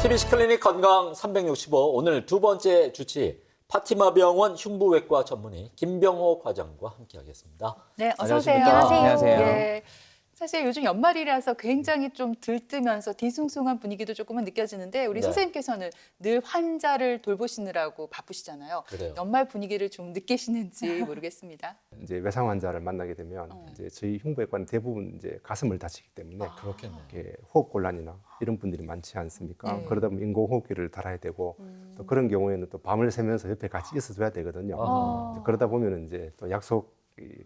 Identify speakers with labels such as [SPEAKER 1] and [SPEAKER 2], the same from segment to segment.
[SPEAKER 1] TBC 클리닉 건강 365 오늘 두 번째 주치 파티마 병원 흉부외과 전문의 김병호 과장과 함께하겠습니다.
[SPEAKER 2] 네, 어서 오세요.
[SPEAKER 1] 안녕하십니까?
[SPEAKER 3] 안녕하세요.
[SPEAKER 2] 예, 사실 요즘 연말이라서 굉장히 좀 들뜨면서 뒤숭숭한 분위기도 조금은 느껴지는데 우리
[SPEAKER 1] 네.
[SPEAKER 2] 선생님께서는 늘 환자를 돌보시느라고 바쁘시잖아요.
[SPEAKER 1] 그래요.
[SPEAKER 2] 연말 분위기를 좀 느끼시는지 모르겠습니다.
[SPEAKER 3] 이제 외상 환자를 만나게 되면 이제 저희 흉부외과는 대부분 이제 가슴을 다치기 때문에
[SPEAKER 1] 그렇겠네요.
[SPEAKER 3] 이렇게 호흡 곤란이나 이런 분들이 많지 않습니까?
[SPEAKER 2] 네.
[SPEAKER 3] 그러다 보면 인공호흡기를 달아야 되고 또 그런 경우에는 또 밤을 새면서 옆에 같이 있어줘야 되거든요.
[SPEAKER 1] 아.
[SPEAKER 3] 이제 그러다 보면 이제 또 약속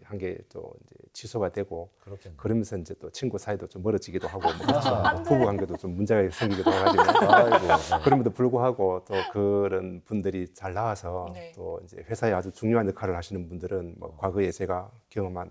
[SPEAKER 3] 한 게 또 이제 취소가 되고
[SPEAKER 1] 그렇겠네요.
[SPEAKER 3] 그러면서 이제 또 친구 사이도 좀 멀어지기도 하고 뭐 부부 관계도 좀 문제가 생기기도 해가지고
[SPEAKER 1] 아이고.
[SPEAKER 3] 그럼에도 불구하고 또 그런 분들이 잘 나와서
[SPEAKER 2] 네.
[SPEAKER 3] 또 이제 회사에 아주 중요한 역할을 하시는 분들은 뭐 과거에 제가 경험한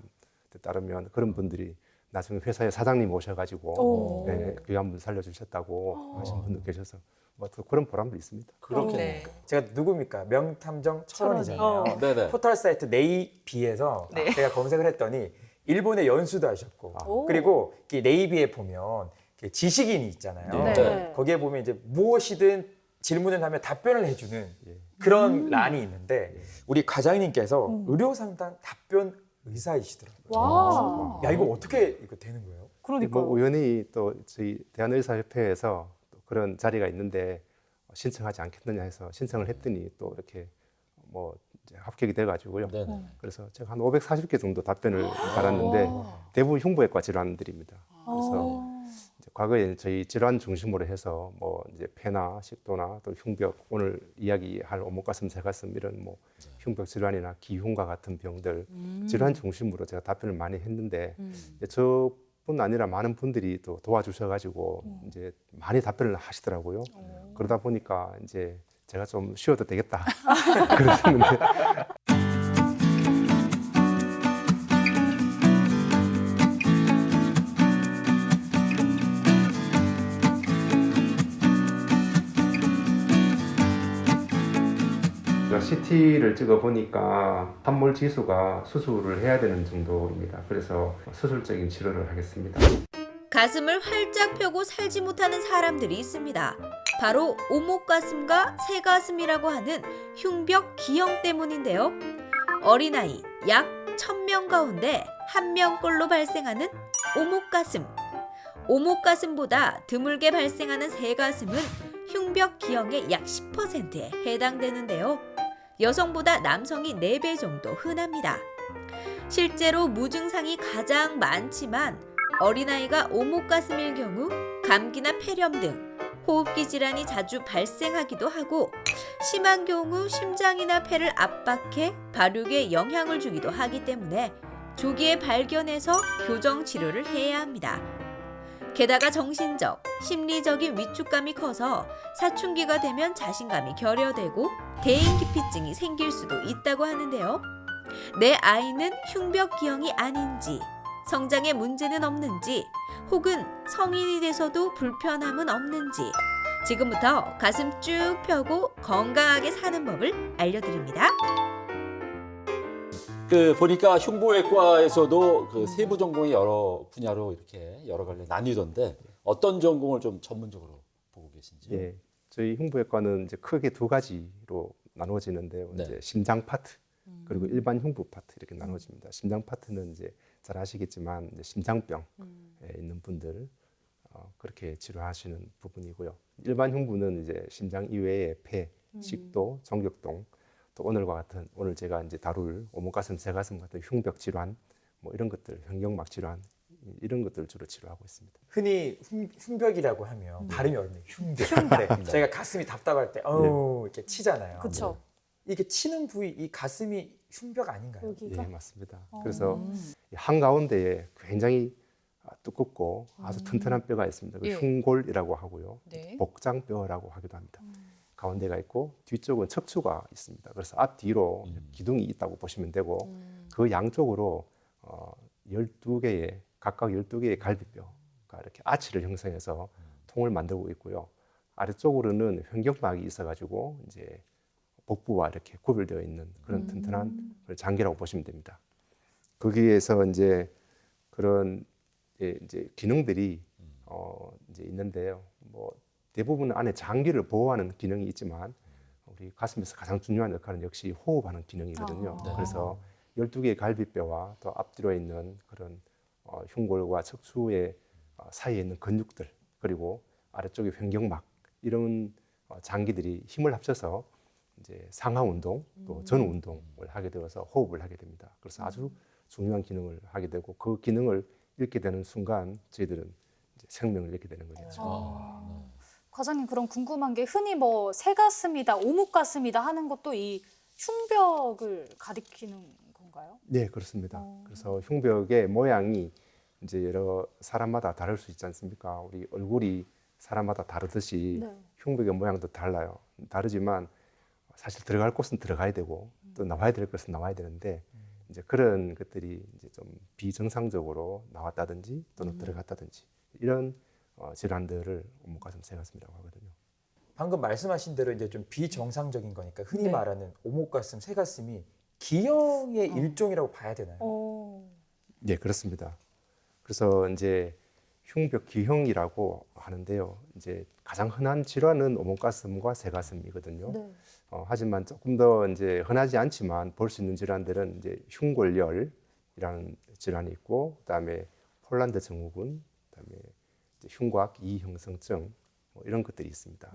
[SPEAKER 3] 데 따르면 그런 분들이 나중에 회사에 사장님 오셔가지고
[SPEAKER 2] 오.
[SPEAKER 3] 네, 귀한 분 살려주셨다고 하신 분도 계셔서 뭐 또 그런 보람도 있습니다.
[SPEAKER 1] 그렇겠네요.
[SPEAKER 2] 네.
[SPEAKER 4] 제가 누굽니까? 명탐정 철원이잖아요.
[SPEAKER 1] 네네.
[SPEAKER 4] 포털 사이트 네이비에서
[SPEAKER 2] 네.
[SPEAKER 4] 제가 검색을 했더니 일본에 연수도 하셨고
[SPEAKER 2] 오.
[SPEAKER 4] 그리고 이 네이비에 보면 이렇게 지식인이 있잖아요.
[SPEAKER 2] 네.
[SPEAKER 4] 거기에 보면 이제 무엇이든 질문을 하면 답변을 해주는
[SPEAKER 3] 예.
[SPEAKER 4] 그런 란이 있는데 우리 과장님께서
[SPEAKER 2] 음.
[SPEAKER 4] 의료 상담 답변 의사이시더라고요.
[SPEAKER 2] 와.
[SPEAKER 4] 야 이거 어떻게 이거 되는 거예요?
[SPEAKER 3] 뭐 우연히 또 저희 대한의사협회에서 또 그런 자리가 있는데 신청하지 않겠느냐 해서 신청을 했더니 또 이렇게 뭐 이제 합격이 돼가지고요.
[SPEAKER 1] 네네.
[SPEAKER 3] 그래서 제가 한 540개 정도 답변을 달았는데 대부분 흉부외과 질환들입니다. 그래서 이제 과거에 저희 질환 중심으로 해서 뭐 이제 폐나 식도나 또 흉벽 오늘 이야기할 오목가슴 새가슴 이런 뭐 흉벽 질환이나 기흉과 같은 병들 질환 중심으로 제가 답변을 많이 했는데 이제 저뿐 아니라 많은 분들이 또 도와주셔가지고 이제 많이 답변을 하시더라고요. 그러다 보니까 이제 제가 좀 쉬어도 되겠다 그러셨는데 CT를 찍어 보니까 함몰 지수가 수술을 해야 되는 정도입니다. 그래서 수술적인 치료를 하겠습니다.
[SPEAKER 5] 가슴을 활짝 펴고 살지 못하는 사람들이 있습니다. 바로 오목가슴과 새가슴이라고 하는 흉벽 기형 때문인데요. 어린아이 약 1000명 가운데 1명꼴로 발생하는 오목가슴. 오목가슴보다 드물게 발생하는 새가슴은 흉벽 기형의 약 10%에 해당되는데요. 여성보다 남성이 4배 정도 흔합니다. 실제로 무증상이 가장 많지만 어린아이가 오목가슴일 경우 감기나 폐렴 등 호흡기 질환이 자주 발생하기도 하고 심한 경우 심장이나 폐를 압박해 발육에 영향을 주기도 하기 때문에 조기에 발견해서 교정 치료를 해야 합니다. 게다가 정신적, 심리적인 위축감이 커서 사춘기가 되면 자신감이 결여되고 대인기피증이 생길 수도 있다고 하는데요. 내 아이는 흉벽 기형이 아닌지, 성장에 문제는 없는지, 혹은 성인이 돼서도 불편함은 없는지 지금부터 가슴 쭉 펴고 건강하게 사는 법을 알려드립니다.
[SPEAKER 1] 그 보니까 흉부외과에서도 그 세부 전공이 여러 분야로 이렇게 여러 갈래 나뉘던데 어떤 전공을 좀 전문적으로 보고 계신지.
[SPEAKER 3] 예, 저희 흉부외과는 이제 크게 두 가지로 나누어지는데요.
[SPEAKER 1] 네.
[SPEAKER 3] 이제 심장 파트 그리고 일반 흉부 파트 이렇게 나누어집니다. 심장 파트는 이제 잘 아시겠지만 이제 심장병에 있는 분들 그렇게 치료하시는 부분이고요. 일반 흉부는 이제 심장 이외에 폐, 식도, 정격동 또 오늘과 같은 오늘 제가 이제 다룰 오목가슴, 새가슴 같은 흉벽 질환 뭐 이런 것들, 횡격막 질환 이런 것들 주로 치료하고 있습니다.
[SPEAKER 4] 흔히 흉벽이라고 하면 발음이 어렵네요. 흉벽. 네. 저희가 가슴이 답답할 때 이렇게 치잖아요.
[SPEAKER 2] 그렇죠.
[SPEAKER 4] 이게 치는 부위, 이 가슴이 흉벽 아닌가요?
[SPEAKER 3] 예, 맞습니다. 그래서 한 가운데에 굉장히 두껍고 아주 튼튼한 뼈가 있습니다. 그
[SPEAKER 2] 예.
[SPEAKER 3] 흉골이라고 하고요.
[SPEAKER 2] 네.
[SPEAKER 3] 복장뼈라고 하기도 합니다. 가운데가 있고 뒤쪽은 척추가 있습니다. 그래서 앞뒤로 기둥이 있다고 보시면 되고 그 양쪽으로 12개의 각각 12개의 갈비뼈가 이렇게 아치를 형성해서 통을 만들고 있고요. 아래쪽으로는 횡격막이 있어가지고 이제 복부와 이렇게 구별되어 있는 그런 튼튼한 장기라고 보시면 됩니다. 거기에서 이제 그런 이제 기능들이 이제 있는데요. 뭐 대부분 안에 장기를 보호하는 기능이 있지만 우리 가슴에서 가장 중요한 역할은 역시 호흡하는 기능이거든요.
[SPEAKER 2] 네.
[SPEAKER 3] 그래서 12개의 갈비뼈와 또 앞뒤로 있는 그런 흉골과 척추의 사이에 있는 근육들 그리고 아래쪽에 횡격막 이런 장기들이 힘을 합쳐서 이제 상하 운동 또 전 운동을 하게 되어서 호흡을 하게 됩니다. 그래서 아주 중요한 기능을 하게 되고 그 기능을 잃게 되는 순간 저희들은 이제 생명을 잃게 되는 거죠.
[SPEAKER 6] 과장님 그럼 궁금한 게 흔히 뭐 새가슴이다, 오목가슴이다 하는 것도 이 흉벽을 가리키는 건가요?
[SPEAKER 3] 네, 그렇습니다. 그래서 흉벽의 모양이 이제 여러 사람마다 다를 수 있지 않습니까? 우리 얼굴이 사람마다 다르듯이
[SPEAKER 6] 네.
[SPEAKER 3] 흉벽의 모양도 달라요. 다르지만 사실 들어갈 곳은 들어가야 되고 또 나와야 될 것은 나와야 되는데 이제 그런 것들이 이제 좀 비정상적으로 나왔다든지 또는 들어갔다든지 이런 질환들을 오목가슴, 새가슴이라고 하거든요.
[SPEAKER 4] 방금 말씀하신 대로 이제 좀 비정상적인 거니까 흔히
[SPEAKER 2] 네.
[SPEAKER 4] 말하는 오목가슴, 새가슴이 기형의 일종이라고 봐야 되나요?
[SPEAKER 3] 네, 그렇습니다. 그래서 이제 흉벽 기형이라고 하는데요. 이제 가장 흔한 질환은 오목가슴과 새가슴이거든요.
[SPEAKER 6] 네.
[SPEAKER 3] 하지만 조금 더 이제 흔하지 않지만 볼 수 있는 질환들은 이제 흉골열이라는 질환이 있고, 그다음에 폴란드 증후군, 그다음에 이제 흉곽 이형성증 뭐 이런 것들이 있습니다.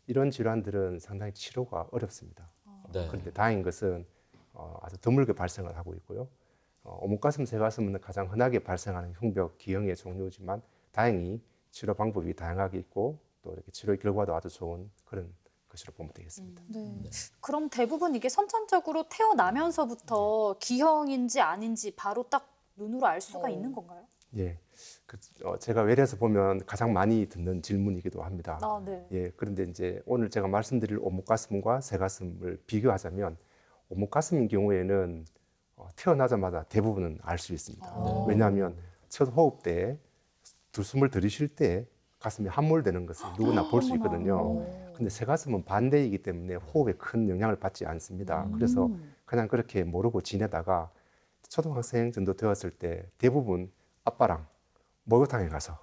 [SPEAKER 3] 이런 질환들은 상당히 치료가 어렵습니다.
[SPEAKER 1] 네.
[SPEAKER 3] 그런데 다행인 것은 아주 드물게 발생을 하고 있고요. 오목가슴, 새가슴은 가장 흔하게 발생하는 흉벽 기형의 종류지만 다행히 치료 방법이 다양하게 있고 또 이렇게 치료 결과도 아주 좋은 그런 것으로 보면 되겠습니다.
[SPEAKER 6] 네. 그럼 대부분 이게 선천적으로 태어나면서부터 기형인지 아닌지 바로 딱 눈으로 알 수가 있는 건가요?
[SPEAKER 3] 예, 제가 외래에서 보면 가장 많이 듣는 질문이기도 합니다.
[SPEAKER 6] 아, 네.
[SPEAKER 3] 예, 그런데 이제 오늘 제가 말씀드릴 오목가슴과 새가슴을 비교하자면 오목가슴인 경우에는 태어나자마자 대부분은 알 수 있습니다. 왜냐하면 첫 호흡 때 들숨을 들이쉴 때 가슴이 함몰되는 것을 누구나 볼 수 있거든요. 근데 새가슴은 반대이기 때문에 호흡에 큰 영향을 받지 않습니다. 그래서 그냥 그렇게 모르고 지내다가 초등학생 정도 되었을 때 대부분 아빠랑 목욕탕에 가서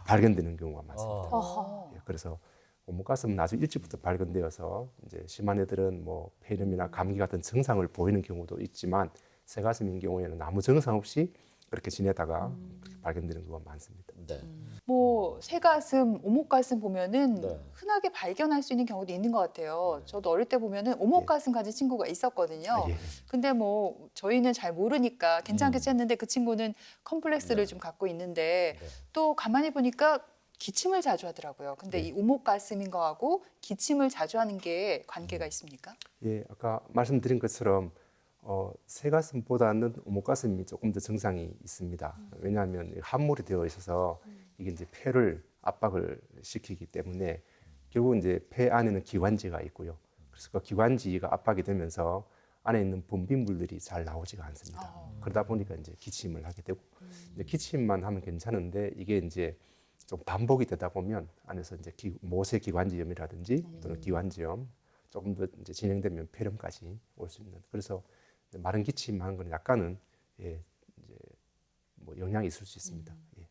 [SPEAKER 3] 발견되는 경우가 많습니다.
[SPEAKER 6] 아하.
[SPEAKER 3] 예, 그래서 오목가슴은 아주 일찍부터 발견되어서 이제 심한 애들은 뭐 폐렴이나 감기 같은 증상을 보이는 경우도 있지만 새가슴인 경우에는 아무 증상 없이 그렇게 지내다가 그렇게 발견되는 경우가 많습니다.
[SPEAKER 1] 네.
[SPEAKER 2] 뭐 새가슴, 오목가슴 보면은
[SPEAKER 1] 네.
[SPEAKER 2] 흔하게 발견할 수 있는 경우도 있는 것 같아요. 저도 어릴 때 보면은 오목가슴 가진 친구가 있었거든요.
[SPEAKER 3] 예.
[SPEAKER 2] 근데 뭐 저희는 잘 모르니까 괜찮겠지 했는데 그 친구는 컴플렉스를
[SPEAKER 1] 네.
[SPEAKER 2] 좀 갖고 있는데
[SPEAKER 1] 네.
[SPEAKER 2] 또 가만히 보니까 기침을 자주 하더라고요. 근데
[SPEAKER 3] 네.
[SPEAKER 2] 이 오목가슴인 거하고 기침을 자주 하는 게 관계가 있습니까?
[SPEAKER 3] 예, 아까 말씀드린 것처럼 새가슴보다는 오목가슴이 조금 더 증상이 있습니다. 왜냐하면 함몰이 되어 있어서 이게 이제 폐를 압박을 시키기 때문에 결국 이제 폐 안에는 기관지가 있고요. 그래서 그 기관지가 압박이 되면서 안에 있는 분비물들이 잘 나오지가 않습니다. 그러다 보니까 이제 기침을 하게 되고 이제 기침만 하면 괜찮은데 이게 이제 좀 반복이 되다 보면 안에서 이제 모세 기관지염이라든지 또는 기관지염 조금 더 이제 진행되면 폐렴까지 올 수 있는. 그래서 마른 기침하는 건 약간은 예, 이제 뭐 영향이 있을 수 있습니다. 예.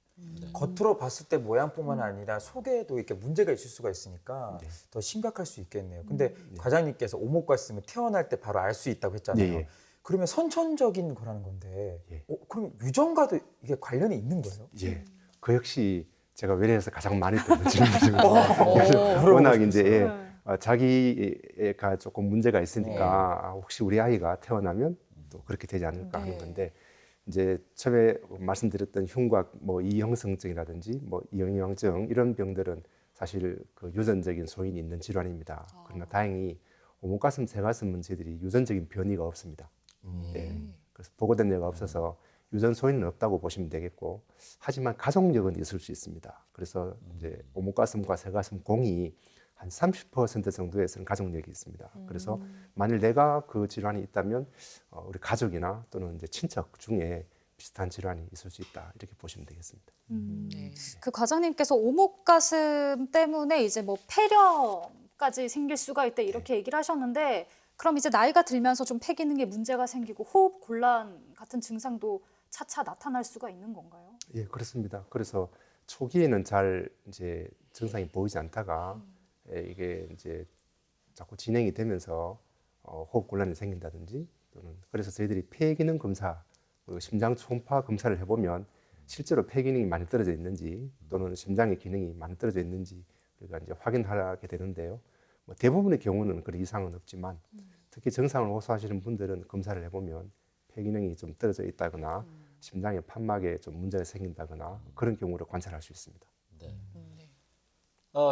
[SPEAKER 4] 겉으로 봤을 때 모양뿐만 아니라 속에도 이렇게 문제가 있을 수가 있으니까
[SPEAKER 3] 네.
[SPEAKER 4] 더 심각할 수 있겠네요. 근데 과장님께서 오목가슴을 태어날 때 바로 알 수 있다고 했잖아요.
[SPEAKER 3] 네, 예.
[SPEAKER 4] 그러면 선천적인 거라는 건데,
[SPEAKER 3] 예.
[SPEAKER 4] 그럼 유전과도 이게 관련이 있는 거예요?
[SPEAKER 3] 예, 그 역시 제가 외래에서 가장 많이 듣는 질문입니다.
[SPEAKER 4] 물어보고
[SPEAKER 3] 워낙
[SPEAKER 4] 싶었어요.
[SPEAKER 3] 이제 예,
[SPEAKER 6] 네.
[SPEAKER 3] 자기가 조금 문제가 있으니까 혹시 우리 아이가 태어나면 또 그렇게 되지 않을까
[SPEAKER 2] 네.
[SPEAKER 3] 하는 건데 이제 처음에 말씀드렸던 흉곽 뭐 이형성증이라든지 뭐 이형이왕증 이런 병들은 사실 그 유전적인 소인이 있는 질환입니다. 그러나 다행히 오목가슴, 새가슴은 저희들이 유전적인 변이가 없습니다. 예, 그래서 보고된 예가 없어서 유전 소인은 없다고 보시면 되겠고, 하지만 가족력은 있을 수 있습니다. 그래서 이제 오목가슴과 새가슴 공이 한 30% 정도에서는 가족력이 있습니다. 그래서 만일 내가 그 질환이 있다면 우리 가족이나 또는 이제 친척 중에 비슷한 질환이 있을 수 있다 이렇게 보시면 되겠습니다.
[SPEAKER 2] 네.
[SPEAKER 6] 그 과장님께서 오목가슴 때문에 이제 뭐 폐렴까지 생길 수가 있다 이렇게 얘기를 하셨는데 그럼 이제 나이가 들면서 좀 폐 기능에 문제가 생기고 호흡 곤란 같은 증상도 차차 나타날 수가 있는 건가요?
[SPEAKER 3] 예, 그렇습니다. 그래서 초기에는 잘 이제 증상이 보이지 않다가 이게 이제 자꾸 진행이 되면서 호흡 곤란이 생긴다든지 또는 그래서 저희들이 폐 기능 검사, 심장 초음파 검사를 해보면 실제로 폐 기능이 많이 떨어져 있는지 또는 심장의 기능이 많이 떨어져 있는지 우리가 이제 확인하게 되는데요. 뭐 대부분의 경우는 그런 이상은 없지만 특히 증상을 호소하시는 분들은 검사를 해보면 폐 기능이 좀 떨어져 있다거나 심장의 판막에 좀 문제가 생긴다거나 그런 경우를 관찰할 수 있습니다.
[SPEAKER 1] 네.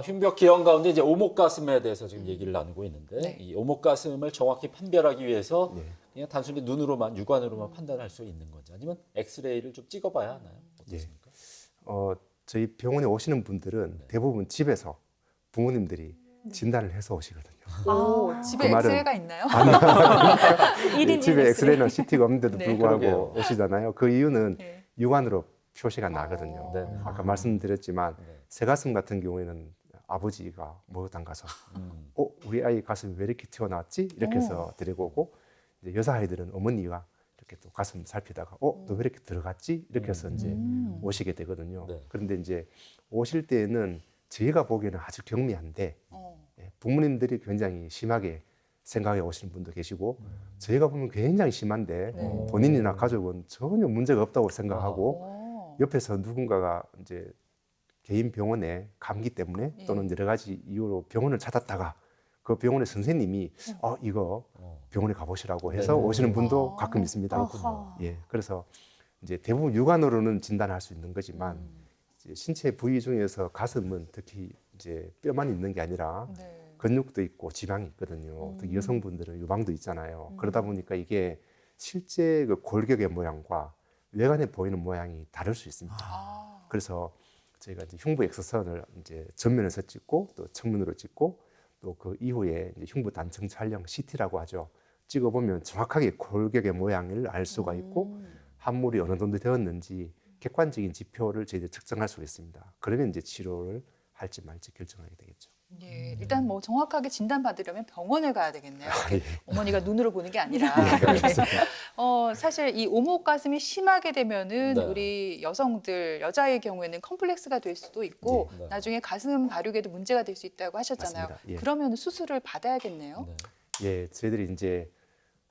[SPEAKER 1] 흉벽 기형 가운데 이제 오목가슴에 대해서 지금 얘기를 나누고 있는데
[SPEAKER 2] 네.
[SPEAKER 1] 이 오목가슴을 정확히 판별하기 위해서
[SPEAKER 3] 네.
[SPEAKER 1] 그냥 단순히 눈으로만 육안으로만 판단할 수 있는 건지 아니면 엑스레이를 좀 찍어봐야 하나요? 어떻습니까?
[SPEAKER 3] 저희 병원에 오시는 분들은
[SPEAKER 1] 네.
[SPEAKER 3] 대부분 집에서 부모님들이 진단을 해서 오시거든요.
[SPEAKER 2] 오,
[SPEAKER 6] 아.
[SPEAKER 2] 집에
[SPEAKER 3] 그 말은-
[SPEAKER 2] 엑스레이가 있나요?
[SPEAKER 6] 일인
[SPEAKER 3] 집에
[SPEAKER 6] 엑스레이.
[SPEAKER 3] 엑스레이나 CT가 없는데도
[SPEAKER 2] 네.
[SPEAKER 3] 불구하고
[SPEAKER 1] 그러게요.
[SPEAKER 3] 오시잖아요. 그 이유는
[SPEAKER 2] 네.
[SPEAKER 3] 육안으로 표시가 나거든요.
[SPEAKER 1] 네.
[SPEAKER 3] 아까 말씀드렸지만
[SPEAKER 1] 네.
[SPEAKER 3] 새가슴 같은 경우에는 아버지가 목욕탕 가서 우리 아이 가슴이 왜 이렇게 튀어나왔지? 이렇게 해서 데리고 오고 이제 여자 아이들은 어머니가 이렇게 또 가슴 살피다가 너 왜 이렇게 들어갔지? 이렇게 해서 이제 오시게 되거든요.
[SPEAKER 1] 네.
[SPEAKER 3] 그런데 이제 오실 때는 저희가 보기에는 아주 경미한데
[SPEAKER 2] 어.
[SPEAKER 3] 부모님들이 굉장히 심하게 생각해 오시는 분도 계시고 저희가 보면 굉장히 심한데
[SPEAKER 2] 네.
[SPEAKER 3] 본인이나 가족은 전혀 문제가 없다고 생각하고
[SPEAKER 2] 어.
[SPEAKER 3] 옆에서 누군가가 이제 개인 병원에 감기 때문에
[SPEAKER 2] 예.
[SPEAKER 3] 또는 여러 가지 이유로 병원을 찾았다가 그 병원의 선생님이 이거 병원에 가보시라고 해서
[SPEAKER 1] 네네.
[SPEAKER 3] 오시는 분도
[SPEAKER 2] 아.
[SPEAKER 3] 가끔 있습니다.
[SPEAKER 6] 아하.
[SPEAKER 3] 예, 그래서 이제 대부분 육안으로는 진단할 수 있는 거지만 이제 신체 부위 중에서 가슴은 특히 이제 뼈만 있는 게 아니라
[SPEAKER 2] 네.
[SPEAKER 3] 근육도 있고 지방이 있거든요. 특히 여성분들은 유방도 있잖아요. 그러다 보니까 이게 실제 그 골격의 모양과 외관에 보이는 모양이 다를 수 있습니다.
[SPEAKER 2] 아.
[SPEAKER 3] 그래서 저희가 이제 흉부 엑스선을 이제 전면에서 찍고 또 측면으로 찍고 또 그 이후에 이제 흉부 단층 촬영 CT라고 하죠. 찍어보면 정확하게 골격의 모양을 알 수가 있고 함몰이 어느 정도 되었는지 객관적인 지표를 저희들이 측정할 수가 있습니다. 그러면 이제 치료를 할지 말지 결정하게 되겠죠.
[SPEAKER 2] 예, 일단 뭐 정확하게 진단 받으려면 병원을 가야 되겠네요.
[SPEAKER 3] 예.
[SPEAKER 2] 어머니가 눈으로 보는 게 아니라. 사실 이 오목 가슴이 심하게 되면은
[SPEAKER 1] 네.
[SPEAKER 2] 우리 여성들 여자의 경우에는 컴플렉스가 될 수도 있고
[SPEAKER 1] 네.
[SPEAKER 2] 나중에 가슴 발육에도 문제가 될 수 있다고 하셨잖아요.
[SPEAKER 3] 맞습니다. 예.
[SPEAKER 2] 그러면 수술을 받아야겠네요.
[SPEAKER 1] 네.
[SPEAKER 3] 예, 저희들이 이제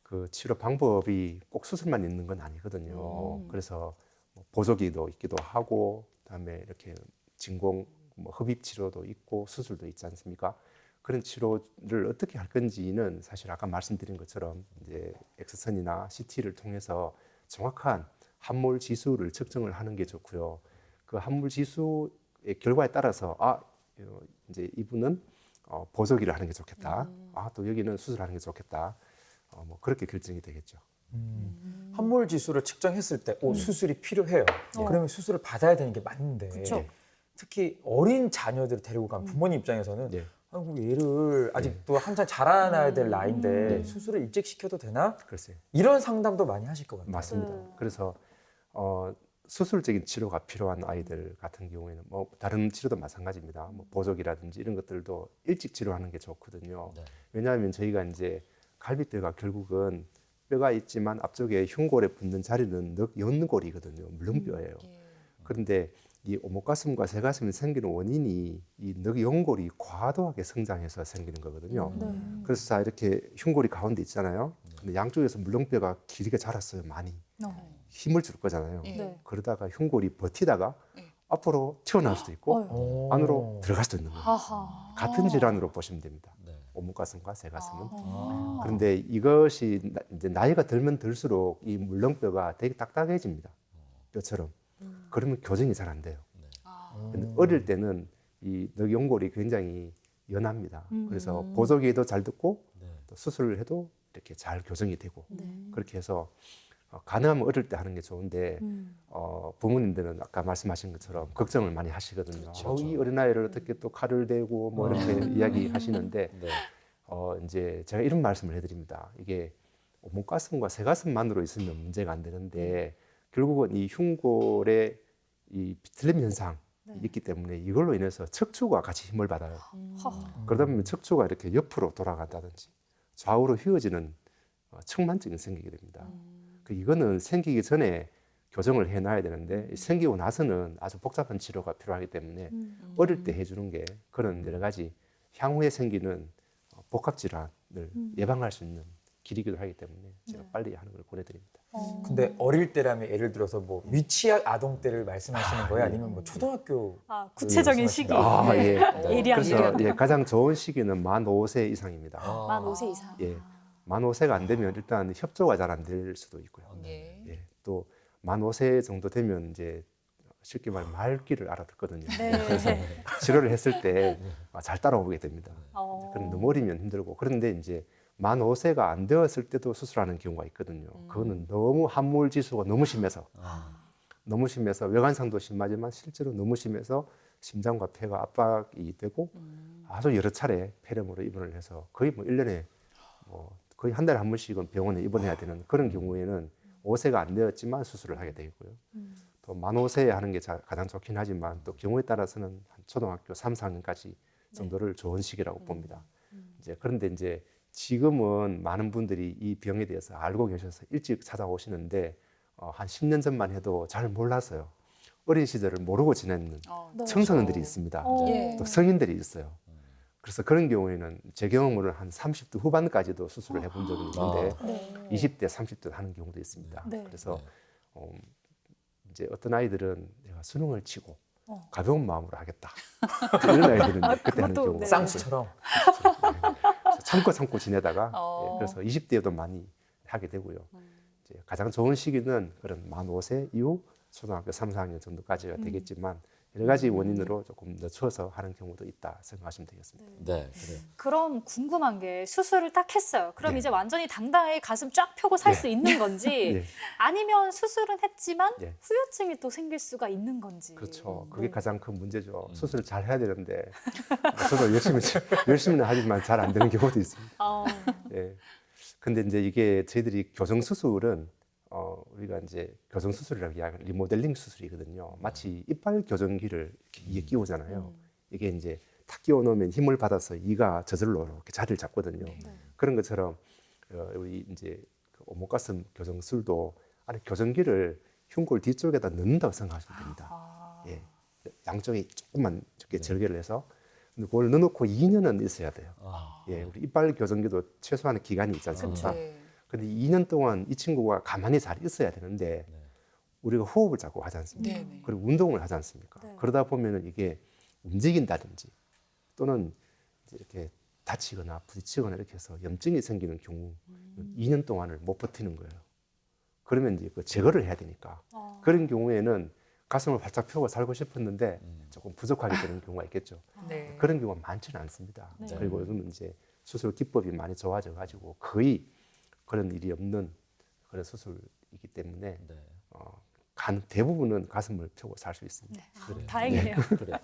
[SPEAKER 3] 그 치료 방법이 꼭 수술만 있는 건 아니거든요. 그래서 뭐 보조기도 있기도 하고, 그다음에 이렇게 진공 뭐 흡입 치료도 있고 수술도 있지 않습니까? 그런 치료를 어떻게 할 건지는 사실 아까 말씀드린 것처럼 이제 엑스선이나 CT를 통해서 정확한 함몰 지수를 측정을 하는 게 좋고요. 그 함몰 지수의 결과에 따라서 이제 이분은 보조기를 하는 게 좋겠다. 또 여기는 수술하는 게 좋겠다. 뭐 그렇게 결정이 되겠죠.
[SPEAKER 4] 함몰 지수를 측정했을 때 수술이 필요해요. 그러면 수술을 받아야 되는 게 맞는데
[SPEAKER 6] 그쵸.
[SPEAKER 4] 특히 어린 자녀들을 데리고 간 부모님 입장에서는
[SPEAKER 3] 네.
[SPEAKER 4] 아이고 얘를 아직도 한참 자라나야 될 나이인데 수술을 일찍 시켜도 되나?
[SPEAKER 3] 글쎄요.
[SPEAKER 4] 이런 상담도 많이 하실 것 같아요.
[SPEAKER 3] 맞습니다.
[SPEAKER 6] 네.
[SPEAKER 3] 그래서 수술적인 치료가 필요한 아이들 같은 경우에는 뭐 다른 치료도 마찬가지입니다. 뭐 보조기라든지 이런 것들도 일찍 치료하는 게 좋거든요.
[SPEAKER 1] 네.
[SPEAKER 3] 왜냐하면 저희가 이제 갈비뼈가 결국은 뼈가 있지만 앞쪽에 흉골에 붙는 자리는 연골이거든요. 물렁뼈예요. 그런데 이 오목가슴과 새가슴이 생기는 원인이 이 연골이 과도하게 성장해서 생기는 거거든요.
[SPEAKER 6] 네.
[SPEAKER 3] 그래서 자 이렇게 흉골이 가운데 있잖아요. 근데 양쪽에서 물렁뼈가 길게 자랐어요. 많이 힘을 줄 거잖아요.
[SPEAKER 2] 예.
[SPEAKER 6] 네.
[SPEAKER 3] 그러다가 흉골이 버티다가
[SPEAKER 2] 예.
[SPEAKER 3] 앞으로 튀어나올 수도 있고
[SPEAKER 6] 어휴.
[SPEAKER 3] 안으로 들어갈 수도 있는 거예요.
[SPEAKER 6] 하하.
[SPEAKER 3] 같은 질환으로 보시면 됩니다.
[SPEAKER 1] 네.
[SPEAKER 3] 오목가슴과 새가슴은.
[SPEAKER 1] 아.
[SPEAKER 3] 그런데 이것이 이제 나이가 들면 들수록 이 물렁뼈가 되게 딱딱해집니다. 뼈처럼. 그러면 교정이 잘 안 돼요. 근데 어릴 때는 이 연골이 굉장히 연합니다. 그래서 보조기도 잘 듣고
[SPEAKER 1] 네.
[SPEAKER 3] 또 수술을 해도 이렇게 잘 교정이 되고
[SPEAKER 6] 네.
[SPEAKER 3] 그렇게 해서 가능하면 어릴 때 하는 게 좋은데 부모님들은 아까 말씀하신 것처럼 걱정을 많이 하시거든요. 이 어린아이를 어떻게 또 칼을 대고 뭐 이렇게 이야기하시는데
[SPEAKER 1] 네.
[SPEAKER 3] 이제 제가 이런 말씀을 해드립니다. 이게 오목가슴과 새가슴만으로 있으면 문제가 안 되는데 결국은 이 흉골에 이 비틀림 현상이 있기 때문에 이걸로 인해서 척추가 같이 힘을 받아요.
[SPEAKER 6] 하하.
[SPEAKER 3] 그러다 보면 척추가 이렇게 옆으로 돌아간다든지 좌우로 휘어지는 측만증이 생기게 됩니다. 이거는 생기기 전에 교정을 해놔야 되는데 생기고 나서는 아주 복잡한 치료가 필요하기 때문에 어릴 때 해주는 게 그런 여러 가지 향후에 생기는 복합 질환을 예방할 수 있는 길이기도 하기 때문에 제가 빨리 하는 걸 권해드립니다.
[SPEAKER 4] 근데 어릴 때라면 예를 들어서 뭐 미취학 아동 때를 말씀하시는 거예요? 아니면 뭐 초등학교?
[SPEAKER 6] 구체적인 시기.
[SPEAKER 3] 아,
[SPEAKER 6] 네.
[SPEAKER 3] 예.
[SPEAKER 6] 예리한
[SPEAKER 3] 그래서
[SPEAKER 6] 예리한.
[SPEAKER 3] 예, 가장 좋은 시기는 만 5세 이상입니다.
[SPEAKER 6] 만 5세 이상.
[SPEAKER 3] 예, 만 5세가 안 되면 일단 협조가 잘 안 될 수도 있고요.
[SPEAKER 2] 예.
[SPEAKER 3] 예, 또 만 5세 정도 되면 이제 쉽게 말하면 말귀를 알아듣거든요.
[SPEAKER 6] 네.
[SPEAKER 3] 그래서 치료를 했을 때 잘 따라오게 됩니다. 그럼 너무 어리면 힘들고 그런데 이제 만 5세가 안 되었을 때도 수술하는 경우가 있거든요. 그거는 너무 함몰 지수가 너무 심해서 외관상도 심하지만 실제로 너무 심해서 심장과 폐가 압박이 되고 아주 여러 차례 폐렴으로 입원을 해서 거의 뭐 1년에 뭐 거의 한 달에 한 번씩은 병원에 입원해야 되는 그런 경우에는 5세가 안 되었지만 수술을 하게 되고요. 또 만 5세에 하는 게 가장 좋긴 하지만 또 경우에 따라서는 한 초등학교 3, 4학년까지 정도를 좋은 시기라고 봅니다. 이제 그런데 이제 지금은 많은 분들이 이 병에 대해서 알고 계셔서 일찍 찾아오시는데 한 10년 전만 해도 잘 몰랐어요. 어린 시절을 모르고 지내는
[SPEAKER 6] 네.
[SPEAKER 3] 청소년들이 있습니다.
[SPEAKER 2] 예.
[SPEAKER 3] 또 성인들이 있어요. 그래서 그런 경우에는 제 경험으로는 한 30대 후반까지도 수술을 해본 적이 있는데
[SPEAKER 6] 네.
[SPEAKER 3] 20대, 30대 하는 경우도 있습니다.
[SPEAKER 6] 네.
[SPEAKER 3] 그래서 이제 어떤 아이들은 내가 수능을 치고 가벼운 마음으로 하겠다. 이런 아이들은 그때 하는
[SPEAKER 6] 그것도,
[SPEAKER 3] 경우가
[SPEAKER 6] 네.
[SPEAKER 4] 쌍수처럼.
[SPEAKER 3] 그래서 참고 그러다가
[SPEAKER 2] 어.
[SPEAKER 3] 예, 그래서 20대에도 많이 하게 되고요. 이제 가장 좋은 시기는 그런 만 5세 이후 초등학교 3, 4학년 정도까지가 되겠지만 여러 가지 원인으로 조금 늦춰서 하는 경우도 있다 생각하시면 되겠습니다.
[SPEAKER 1] 네, 그래요.
[SPEAKER 6] 그럼 궁금한 게 수술을 딱 했어요. 그럼
[SPEAKER 3] 네.
[SPEAKER 6] 이제 완전히 당당하게 가슴 쫙 펴고 살 수 있는 건지
[SPEAKER 3] 예.
[SPEAKER 6] 아니면 수술은 했지만
[SPEAKER 3] 예.
[SPEAKER 6] 후유증이 또 생길 수가 있는 건지.
[SPEAKER 3] 그렇죠. 그게
[SPEAKER 6] 네.
[SPEAKER 3] 가장 큰 문제죠. 수술을 잘 해야 되는데 저도 열심히는 하지만 잘 안 되는 경우도 있습니다. 예. 근데 이제 이게 저희들이 교정 수술은 우리가 이제 교정 수술이라고 이야기하는 리모델링 수술이거든요. 마치 이빨 교정기를 이렇게 이에 끼우잖아요. 이게 이제 탁 끼워 놓으면 힘을 받아서 이가 저절로 이렇게 자리를 잡거든요. 그런 것처럼 우리 이제 그 오목가슴 교정술도 안에 교정기를 흉골 뒤쪽에다 넣는다고 생각하시면 됩니다. 예. 양쪽에 조금만 이렇게 절개를 해서 근데 그걸 넣어놓고 2년은 있어야 돼요. 예, 우리 이빨 교정기도 최소한의 기간이 있지 않습니까?
[SPEAKER 2] 네.
[SPEAKER 3] 근데 2년 동안 이 친구가 가만히 잘 있어야 되는데 우리가 호흡을 자꾸 하지 않습니까?
[SPEAKER 2] 네.
[SPEAKER 3] 그리고 운동을 하지 않습니까?
[SPEAKER 6] 네.
[SPEAKER 3] 그러다 보면은 이게 움직인다든지 또는 이제 이렇게 다치거나 부딪히거나 이렇게 해서 염증이 생기는 경우 2년 동안을 못 버티는 거예요. 그러면 이제 그 제거를 해야 되니까 그런 경우에는 가슴을 활짝 펴고 살고 싶었는데 조금 부족하게 되는 경우가 있겠죠.
[SPEAKER 2] 네.
[SPEAKER 3] 그런 경우가 많지는 않습니다.
[SPEAKER 6] 네.
[SPEAKER 3] 그리고 요즘은 이제 수술 기법이 많이 좋아져 가지고 거의 그런 일이 없는 그런 수술이기 때문에
[SPEAKER 1] 네.
[SPEAKER 3] 대부분은 가슴을 펴고 살 수 있습니다.
[SPEAKER 1] 그래요.
[SPEAKER 6] 다행이네요.
[SPEAKER 1] 그래.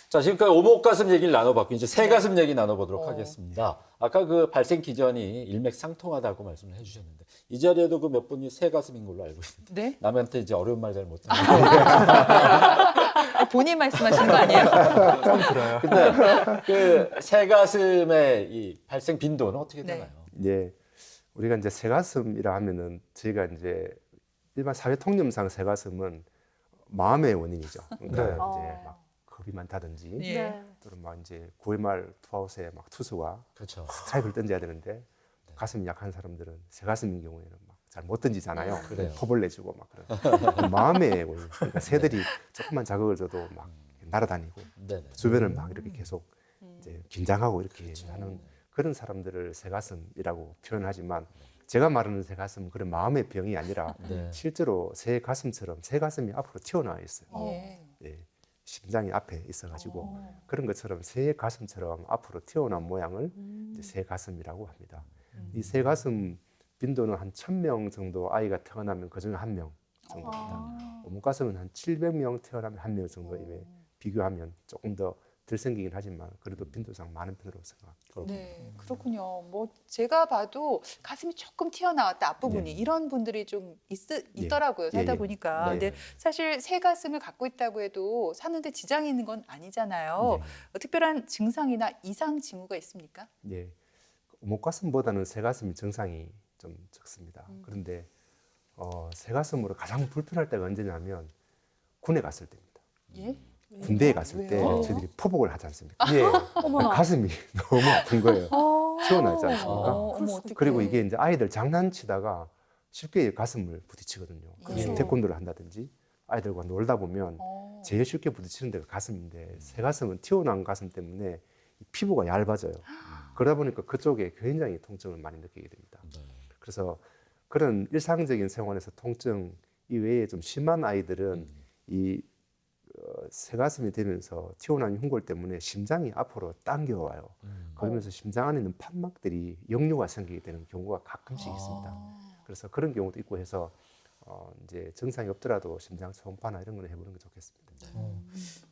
[SPEAKER 1] 자, 지금까지 오목가슴 얘기를 나눠봤고 이제 새가슴 얘기 나눠보도록 하겠습니다. 아까 그 발생 기전이 일맥상통하다고 말씀을 해주셨는데 이 자리에도 그 몇 분이 새가슴인 걸로 알고 있는데
[SPEAKER 2] 네?
[SPEAKER 1] 남한테 이제 어려운 말 잘 못하는
[SPEAKER 2] 본인 말씀하신 거 아니에요?
[SPEAKER 4] 처음 들어요.
[SPEAKER 1] 근데 그 새가슴의 이 발생 빈도는 어떻게
[SPEAKER 2] 네.
[SPEAKER 1] 되나요?
[SPEAKER 3] 예, 우리가 이제 새가슴이라 하면은 저희가 이제 일반 사회 통념상 새가슴은 마음의 원인이죠. 그러니까
[SPEAKER 4] 네.
[SPEAKER 3] 이제 막 겁이 많다든지
[SPEAKER 2] 예.
[SPEAKER 6] 네.
[SPEAKER 3] 또는 막 이제 9회 말 투아웃에 막 투수가
[SPEAKER 1] 그렇죠.
[SPEAKER 3] 스트라이크를 던져야 되는데 가슴이 약한 사람들은 새가슴인 경우에는 막 잘 못 던지잖아요.
[SPEAKER 1] 그래요.
[SPEAKER 3] 포볼 내주고 막 그런 마음의 원인. 그러니까 새들이 조금만 자극을 줘도 막 날아다니고
[SPEAKER 1] 네네.
[SPEAKER 3] 주변을 막 이렇게 계속 이제 긴장하고 이렇게 하는 그런 사람들을 새가슴이라고 표현하지만 제가 말하는 새가슴은 그런 마음의 병이 아니라
[SPEAKER 1] 네.
[SPEAKER 3] 실제로 새 가슴처럼 새 가슴이 앞으로 튀어나와 있어요.
[SPEAKER 2] 예.
[SPEAKER 3] 예, 심장이 앞에 있어가지고 그런 것처럼 새 가슴처럼 앞으로 튀어나온 모양을 이제 새 가슴이라고 합니다. 이 새 가슴 빈도는 한 1,000명 정도 아이가 태어나면 그중에 1명 정도입니다. 오목가슴은 한 700명 태어나면 1명 정도임에 비교하면 조금 더 덜 생기긴 하지만 그래도 빈도상 많은 편으로 생각합니다.
[SPEAKER 2] 네, 그렇군요. 뭐 제가 봐도 가슴이 조금 튀어나왔다 앞부분이 이런 분들이 좀 있더라고요. 살다
[SPEAKER 3] 예.
[SPEAKER 2] 보니까.
[SPEAKER 3] 네.
[SPEAKER 2] 근데 사실 새 가슴을 갖고 있다고 해도 사는데 지장이 있는 건 아니잖아요. 특별한 증상이나 이상 징후가 있습니까?
[SPEAKER 3] 예, 오목가슴보다는 새 가슴이 증상이 좀 적습니다. 그런데 새가슴으로 가장 불편할 때가 언제냐면 군에 갔을 때입니다.
[SPEAKER 2] 예?
[SPEAKER 3] 군대에 갔을 때
[SPEAKER 2] 왜요?
[SPEAKER 3] 저희들이 포복을 하지 않습니까?
[SPEAKER 4] 예.
[SPEAKER 6] 어머나.
[SPEAKER 3] 가슴이 너무 아픈 거예요. 튀어나오지 않습니까?
[SPEAKER 2] 어머, 어떡해.
[SPEAKER 3] 그리고 이게 이제 아이들 장난치다가 쉽게 가슴을 부딪히거든요.
[SPEAKER 2] 그렇죠.
[SPEAKER 3] 태권도를 한다든지 아이들과 놀다 보면
[SPEAKER 2] 어.
[SPEAKER 3] 제일 쉽게 부딪히는 데가 가슴인데 새 가슴은 튀어나온 가슴 때문에 이 피부가 얇아져요. 그러다 보니까 그쪽에 굉장히 통증을 많이 느끼게 됩니다. 그래서 그런 일상적인 생활에서 통증 이외에 좀 심한 아이들은 이 새가슴이 되면서 튀어나온 흉골 때문에 심장이 앞으로 당겨와요. 그러면서 심장 안에 있는 판막들이 역류가 생기게 되는 경우가 가끔씩 있습니다. 그래서 그런 경우도 있고 해서 이제 증상이 없더라도 심장 초음파나 이런 걸 해보는 게 좋겠습니다.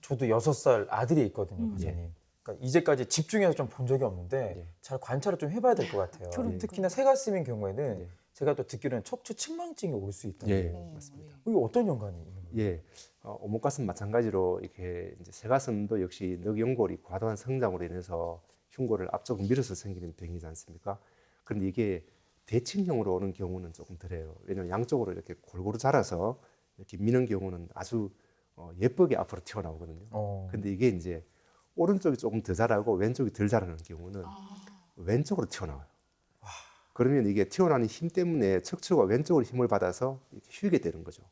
[SPEAKER 4] 저도 6살 아들이 있거든요,
[SPEAKER 3] 예.
[SPEAKER 4] 과장님. 그러니까 이제까지 집중해서 좀 본 적이 없는데
[SPEAKER 3] 예.
[SPEAKER 4] 잘 관찰을 좀 해봐야 될 것 같아요.
[SPEAKER 6] 그러니까요.
[SPEAKER 4] 특히나 새가슴인 경우에는
[SPEAKER 3] 예.
[SPEAKER 4] 제가 또 듣기로는 척추 측만증이 올 수 있다.
[SPEAKER 3] 예,
[SPEAKER 2] 음,
[SPEAKER 3] 맞습니다.
[SPEAKER 4] 이게 어떤 연관이 있는 거예요?
[SPEAKER 3] 예, 오목가슴 마찬가지로 이렇게 이제 새가슴도 역시 늑연골이 과도한 성장으로 인해서 흉골을 앞쪽으로 밀어서 생기는 병이지 않습니까? 그런데 이게 대칭형으로 오는 경우는 조금 덜해요. 왜냐하면 양쪽으로 이렇게 골고루 자라서 이렇게 미는 경우는 아주 예쁘게 앞으로 튀어나오거든요. 근데 이게 이제 오른쪽이 조금 더 자라고 왼쪽이 덜 자라는 경우는 왼쪽으로 튀어나와요. 그러면 이게 튀어나오는 힘 때문에 척추가 왼쪽으로 힘을 받아서 이렇게 휘게 되는 거죠.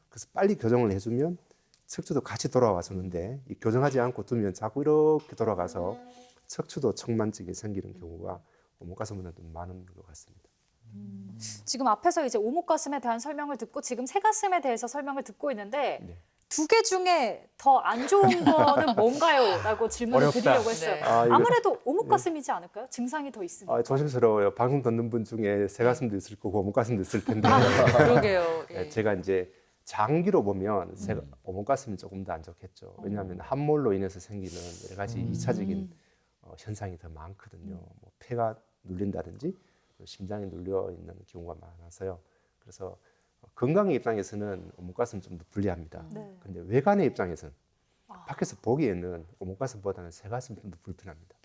[SPEAKER 3] 그래서 빨리 교정을 해주면 척추도 같이 돌아와 주는데 이 교정하지 않고 두면 자꾸 이렇게 돌아가서 척추도 측만증이 생기는 경우가 오목가슴보다 좀 많은 것 같습니다.
[SPEAKER 6] 지금 앞에서 이제 오목가슴에 대한 설명을 듣고 지금 새가슴에 대해서 설명을 듣고 있는데
[SPEAKER 3] 네.
[SPEAKER 6] 두 개 중에 더 안 좋은 거는 뭔가요? 라고 질문을
[SPEAKER 4] 어렵다.
[SPEAKER 6] 드리려고 했어요.
[SPEAKER 2] 네.
[SPEAKER 3] 아, 이거-
[SPEAKER 6] 아무래도 오목가슴이지 않을까요? 증상이 더 있으니까.
[SPEAKER 3] 조심스러워요. 방송 듣는 분 중에 새가슴도 있을 거고 오목가슴도 있을 텐데
[SPEAKER 2] 그러게요. 예.
[SPEAKER 3] 제가 이제 장기로 보면 오목가슴이 조금 더 안 좋겠죠. 왜냐하면 함몰로 인해서 생기는 여러 가지 2차적인 현상이 더 많거든요. 뭐 폐가 눌린다든지 심장이 눌려 있는 경우가 많아서요. 그래서 건강의 입장에서는 오목가슴이 좀 더 불리합니다.
[SPEAKER 6] 네.
[SPEAKER 3] 근데 외관의 입장에서는 밖에서 보기에는 오목가슴보다는 새가슴이 좀 더 불편합니다.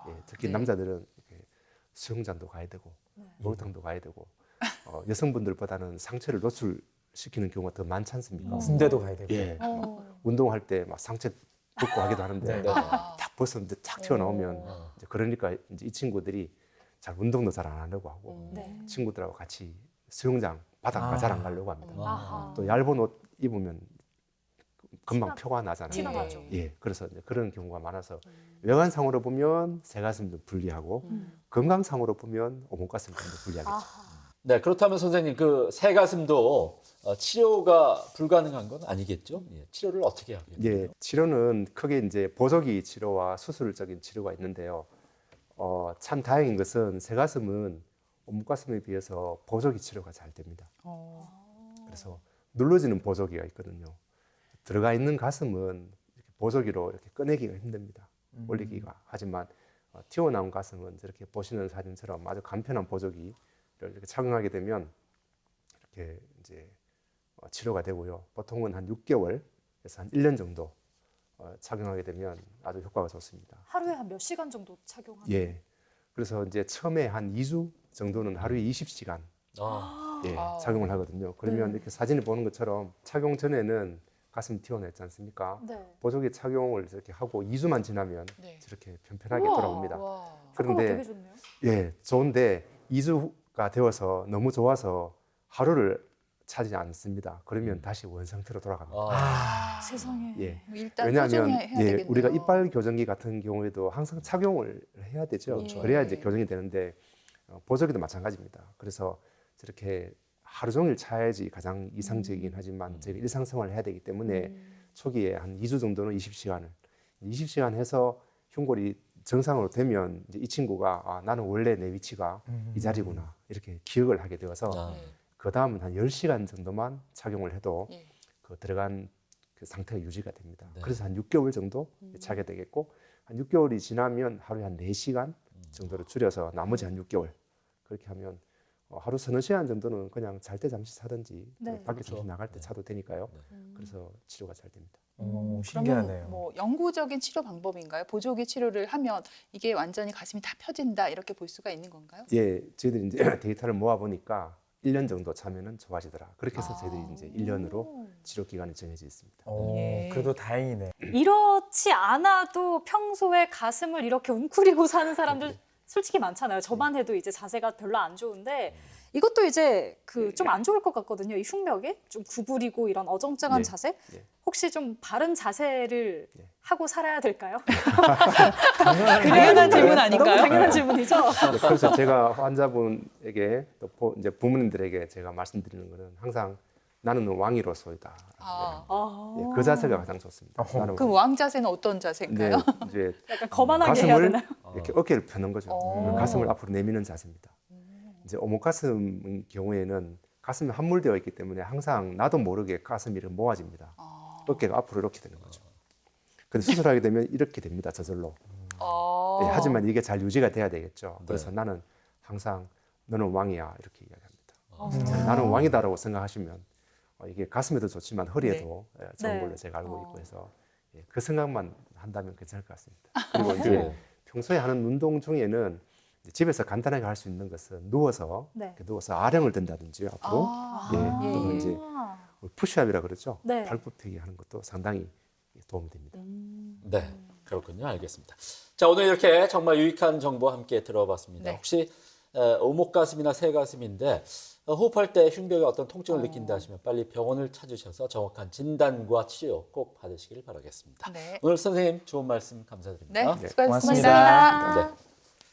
[SPEAKER 3] 예, 특히
[SPEAKER 2] 네.
[SPEAKER 3] 남자들은 이렇게 수영장도 가야 되고 목욕탕도 가야 되고 여성분들보다는 상체를 노출시키는 경우가 더 많지 않습니까?
[SPEAKER 4] 군대도 가야 되고.
[SPEAKER 3] 예, 운동할 때 막 상체 벗고 하기도 하는데
[SPEAKER 4] 네.
[SPEAKER 3] 딱 벗었는데 탁 튀어나오면 이제 그러니까 이제 이 친구들이 잘 운동도 잘 안 하려고 하고
[SPEAKER 6] 네.
[SPEAKER 3] 친구들하고 같이 수영장 바닷가 잘 안 가려고 합니다.
[SPEAKER 6] 아하.
[SPEAKER 3] 또 얇은 옷 입으면 금방
[SPEAKER 6] 티나-
[SPEAKER 3] 표가 나잖아요.
[SPEAKER 6] 티나 나죠.
[SPEAKER 3] 예, 그래서 이제 그런 경우가 많아서 외관상으로 보면 새가슴도 불리하고 건강상으로 보면 오목가슴이 좀 더 불리하겠죠.
[SPEAKER 6] 아하.
[SPEAKER 1] 네, 그렇다면 선생님 그 새가슴도 치료가 불가능한 건 아니겠죠? 예, 치료를 어떻게 하겠죠?
[SPEAKER 3] 예, 치료는 크게 이제 보조기 치료와 수술적인 치료가 있는데요. 참 다행인 것은 새가슴은 오목가슴에 비해서 보조기 치료가 잘 됩니다. 그래서 눌러지는 보조기가 있거든요. 들어가 있는 가슴은 이렇게 보조기로 이렇게 꺼내기가 힘듭니다. 올리기가. 하지만 튀어나온 가슴은 저렇게 보시는 사진처럼 아주 간편한 보조기를 이렇게 착용하게 되면 이렇게 이제 치료가 되고요. 보통은 한 6개월에서 한 1년 정도 착용하게 되면 아주 효과가 좋습니다.
[SPEAKER 6] 하루에 한 몇 시간 정도 착용하는
[SPEAKER 3] 예. 그래서 이제 처음에 한 2주 정도는 하루에 20시간
[SPEAKER 1] 아,
[SPEAKER 3] 예,
[SPEAKER 2] 아.
[SPEAKER 3] 착용을 하거든요. 그러면 이렇게 사진을 보는 것처럼 착용 전에는 가슴이 튀어나왔지 않습니까?
[SPEAKER 6] 네.
[SPEAKER 3] 보조기 착용을 이렇게 하고 2주만 지나면
[SPEAKER 2] 네.
[SPEAKER 3] 저렇게 편편하게
[SPEAKER 2] 우와.
[SPEAKER 3] 돌아옵니다.
[SPEAKER 2] 와.
[SPEAKER 6] 효과가
[SPEAKER 3] 그런데
[SPEAKER 6] 되게 좋네요.
[SPEAKER 3] 예, 좋은데 2주가 되어서 너무 좋아서 하루를 차지 않습니다. 그러면 다시 원상태로 돌아갑니다.
[SPEAKER 6] 세상에.
[SPEAKER 3] 예.
[SPEAKER 2] 일단
[SPEAKER 3] 왜냐하면
[SPEAKER 2] 꾸준히 해야 되겠네요.
[SPEAKER 3] 우리가 이빨 교정기 같은 경우에도 항상 착용을 해야 되죠.
[SPEAKER 2] 그렇죠.
[SPEAKER 3] 그래야 이제 교정이 되는데 보조기도 마찬가지입니다. 그래서 저렇게 하루 종일 차야지 가장 이상적이긴 하지만 저희가 일상생활을 해야 되기 때문에 초기에 한 2주 정도는 20시간 해서 흉골이 정상으로 되면 이제 이 친구가 아, 나는 원래 내 위치가 이 자리구나 이렇게 기억을 하게 되어서
[SPEAKER 1] 아.
[SPEAKER 3] 그 다음은 한 10시간 정도만 착용을 해도
[SPEAKER 2] 예.
[SPEAKER 3] 그 들어간 그 상태가 유지가 됩니다.
[SPEAKER 1] 네.
[SPEAKER 3] 그래서 한 6개월 정도 차게 되겠고 한 6개월이 지나면 하루에 한 4시간 정도로 줄여서 나머지 한 6개월 그렇게 하면 하루 서너 시간 정도는 그냥 잘 때 잠시 사든지
[SPEAKER 6] 네.
[SPEAKER 3] 밖에
[SPEAKER 1] 그렇죠.
[SPEAKER 3] 잠시 나갈 때
[SPEAKER 1] 네.
[SPEAKER 3] 차도 되니까요. 그래서 치료가 잘 됩니다.
[SPEAKER 4] 신기하네요.
[SPEAKER 2] 그러면 뭐 영구적인 치료 방법인가요? 보조기 치료를 하면 이게 완전히 가슴이 다 펴진다 이렇게 볼 수가 있는 건가요?
[SPEAKER 3] 예, 저희들이 이제 데이터를 모아 보니까 1년 정도 차면은 좋아지더라. 그렇게 해서 저희들이 이제 1년으로 치료 기간이 정해져 있습니다.
[SPEAKER 2] 예.
[SPEAKER 4] 그래도 다행이네.
[SPEAKER 6] 이렇지 않아도 평소에 가슴을 이렇게 웅크리고 사는 사람들 솔직히 많잖아요. 저만 해도 이제 자세가 별로 안 좋은데 이것도 이제 그 좀 안 좋을 것 같거든요. 이 흉벽에 좀 구부리고 이런 어정쩡한
[SPEAKER 3] 네.
[SPEAKER 6] 자세.
[SPEAKER 3] 네.
[SPEAKER 6] 혹시 좀 바른 자세를
[SPEAKER 3] 네.
[SPEAKER 6] 하고 살아야 될까요?
[SPEAKER 2] 당연한 질문 아닌가요?
[SPEAKER 6] 너무 당연한 질문이죠.
[SPEAKER 3] 네, 그래서 제가 환자분에게 또 이제 부모님들에게 제가 말씀드리는 거는 항상 나는 왕이로서이다.
[SPEAKER 2] 아,
[SPEAKER 3] 예, 그 자세가 가장 좋습니다. 나는
[SPEAKER 2] 그럼 왕 자세는 어떤
[SPEAKER 3] 네,
[SPEAKER 2] 자세인가요?
[SPEAKER 3] 이제
[SPEAKER 6] 약간 거만하게 해야
[SPEAKER 3] 가슴을
[SPEAKER 6] 되나요?
[SPEAKER 3] 이렇게 어깨를 펴는 거죠.
[SPEAKER 2] 오.
[SPEAKER 3] 가슴을 앞으로 내미는 자세입니다. 이제 오목가슴의 경우에는 가슴이 함몰되어 있기 때문에 항상 나도 모르게 가슴이 이렇게 모아집니다. 어깨가 앞으로 이렇게 되는 거죠. 근데 수술하게 되면 이렇게 됩니다. 저절로. 예, 하지만 이게 잘 유지가 돼야 되겠죠. 그래서 나는 항상 너는 왕이야 이렇게 이야기합니다. 나는 왕이다라고 생각하시면 이게 가슴에도 좋지만 허리에도 좋은
[SPEAKER 6] 네.
[SPEAKER 3] 걸로 제가 알고 있고 해서 예, 그 생각만 한다면 괜찮을 것 같습니다. 그리고 이제 평소에 하는 운동 중에는 이제 집에서 간단하게 할 수 있는 것은 누워서
[SPEAKER 6] 네.
[SPEAKER 3] 이렇게 누워서 아령을 든다든지 앞으로 예, 또는 이제 푸시업이라 그러죠.
[SPEAKER 6] 네.
[SPEAKER 3] 발굽히기 하는 것도 상당히 도움이 됩니다.
[SPEAKER 1] 네, 그렇군요. 알겠습니다. 자, 오늘 이렇게 정말 유익한 정보 함께 들어봤습니다.
[SPEAKER 2] 네.
[SPEAKER 1] 혹시 오목가슴이나 새가슴인데 호흡할 때 흉벽에 어떤 통증을 느낀다 하시면 빨리 병원을 찾으셔서 정확한 진단과 치료 꼭 받으시길 바라겠습니다.
[SPEAKER 2] 네.
[SPEAKER 1] 오늘 선생님 좋은 말씀 감사드립니다.
[SPEAKER 2] 네, 수고하셨습니다.
[SPEAKER 4] 고맙습니다.
[SPEAKER 1] 네.